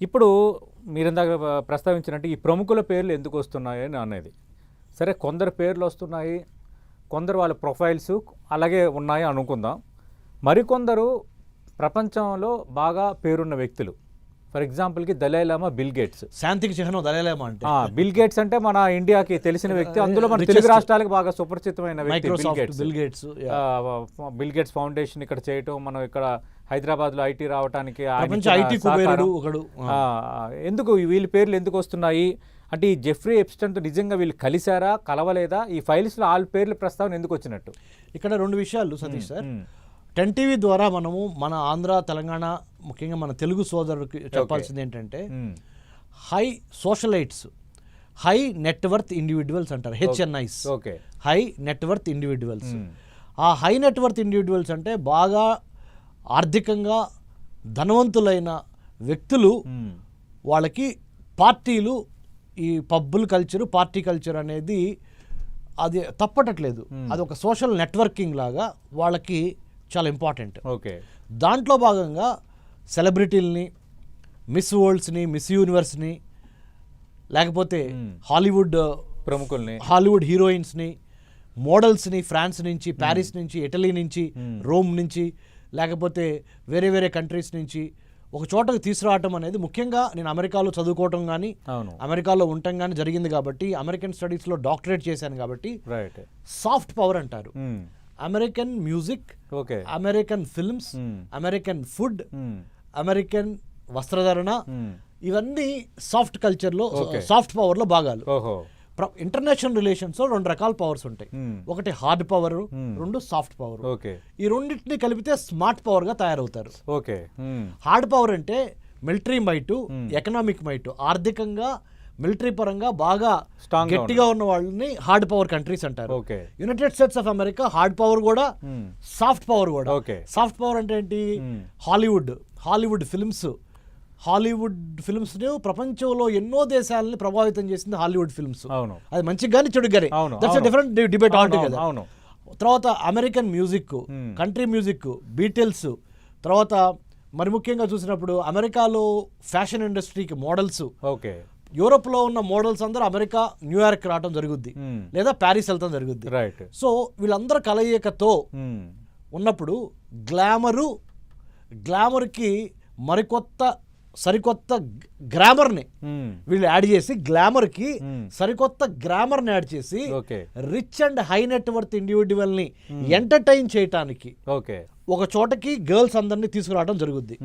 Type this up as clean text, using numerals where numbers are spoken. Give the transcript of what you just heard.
ఇప్పుడు మీరిందాక ప్రస్తావించినట్టు ఈ ప్రముఖుల పేర్లు ఎందుకు వస్తున్నాయని అనేది. సరే కొందరు పేర్లు వస్తున్నాయి, కొందరు వాళ్ళ ప్రొఫైల్స్ అలాగే ఉన్నాయి అనుకుందాం. మరికొందరు ప్రపంచంలో బాగా పేరున్న వ్యక్తులు. ఫర్ ఎగ్జాంపుల్కి దలైలామా, బిల్ గేట్స్. శాంతికి చిహ్నం దలైలామా అంటే. బిల్ గేట్స్ అంటే మన ఇండియాకి తెలిసిన వ్యక్తి, అందులో మన తెలుగు రాష్ట్రాలకు బాగా సుపరిచితమైన వ్యక్తి బిల్ గేట్స్ ఫౌండేషన్ ఇక్కడ చేయటం, మనం ఇక్కడ హైదరాబాద్లో ఐటీ రావడానికి ఎందుకు వీళ్ళ పేర్లు ఎందుకు వస్తున్నాయి అంటే ఈ జెఫ్రీ ఎప్స్టన్తో నిజంగా వీళ్ళు కలిశారా, కలవలేదా, ఈ ఫైల్స్లో వాళ్ళ పేర్ల ప్రస్తావన ఎందుకు వచ్చినట్టు? ఇక్కడ రెండు విషయాలు సతీష్ సార్. 10 TV ద్వారా మనము మన ఆంధ్ర, తెలంగాణ, ముఖ్యంగా మన తెలుగు సోదరుడికి చెప్పాల్సింది ఏంటంటే, హై సోషలైట్స్, హై నెట్వర్త్ ఇండివిజువల్స్ అంటారు, HNIs, హై నెట్వర్త్ ఇండివిజువల్స్. ఆ హై నెట్వర్త్ ఇండివిజువల్స్ అంటే బాగా ఆర్థికంగా ధనవంతులైన వ్యక్తులు. వాళ్ళకి పార్టీలు, ఈ పబ్బుల కల్చరు, పార్టీ కల్చర్ అనేది అది తప్పటట్లేదు. అది ఒక సోషల్ నెట్వర్కింగ్ లాగా వాళ్ళకి చాలా ఇంపార్టెంట్. దాంట్లో భాగంగా సెలబ్రిటీలని, మిస్ వరల్డ్స్ని, మిస్ యూనివర్స్ని, లేకపోతే హాలీవుడ్ ప్రముఖుల్ని, హాలీవుడ్ హీరోయిన్స్ని, మోడల్స్ని, ఫ్రాన్స్ నుంచి, ప్యారిస్ నుంచి, ఇటలీ నుంచి, రోమ్ నుంచి, లేకపోతే వేరే వేరే కంట్రీస్ నుంచి ఒక చోటకు తీసుకురావటం అనేది, ముఖ్యంగా నేను అమెరికాలో చదువుకోవటం కానీ అమెరికాలో ఉండటం కానీ జరిగింది కాబట్టి, అమెరికన్ స్టడీస్లో డాక్టరేట్ చేశాను కాబట్టి, సాఫ్ట్ పవర్ అంటారు. American music, American films, American food, American వస్త్రధారణ, ఇవన్నీ సాఫ్ట్ కల్చర్లో, సాఫ్ట్ పవర్లో భాగాలు. ఇంటర్నేషనల్ రిలేషన్స్ లో 2 రకాల పవర్స్ ఉంటాయి. ఒకటి హార్డ్ పవర్, 2 సాఫ్ట్ పవర్. ఈ రెండింటిని కలిపితే స్మార్ట్ పవర్ గా తయారవుతారు. హార్డ్ పవర్ అంటే మిలిటరీ మైటు, ఎకనామిక్ మైటు, ఆర్థికంగా మిలిటరీ పరంగా బాగా గట్టిగా ఉన్న వాళ్ళని హార్డ్ పవర్ కంట్రీస్ అంటారు. United states of America hard power కూడా, సాఫ్ట్ పవర్ కూడా. సాఫ్ట్ పవర్ అంటే ఏంటి? Hollywood films. హాలీవుడ్ ఫిల్మ్స్ ప్రపంచంలో ఎన్నో దేశాలని ప్రభావితం చేసింది హాలీవుడ్ ఫిల్మ్స్. అది మంచిగా కానీ చెడు కానీ, దట్స్ డిఫరెంట్ డిబేట్ ఆల్టుగెదర్. తర్వాత American music, country music, Beatles. తర్వాత మరి ముఖ్యంగా చూసినప్పుడు అమెరికాలో ఫ్యాషన్ ఇండస్ట్రీకి మోడల్స్, యూరోప్ లో ఉన్న మోడల్స్ అందరూ అమెరికా, న్యూయార్క్ రావడం జరుగుద్ది, లేదా ప్యారిస్ వెళ్తాం జరుగుద్ది. సో వీళ్ళందరూ కలయికతో ఉన్నప్పుడు గ్లామర్కి సరికొత్త గ్రామర్ని వీళ్ళు యాడ్ చేసి, గ్లామర్కి సరికొత్త గ్రామర్ని యాడ్ చేసి, రిచ్ అండ్ హై నెట్వర్త్ ఇండివిజువల్ని ఎంటర్టైన్ చేయటానికి ఒక చోటకి గర్ల్స్ అందరినీ తీసుకురావడం జరుగుద్ది.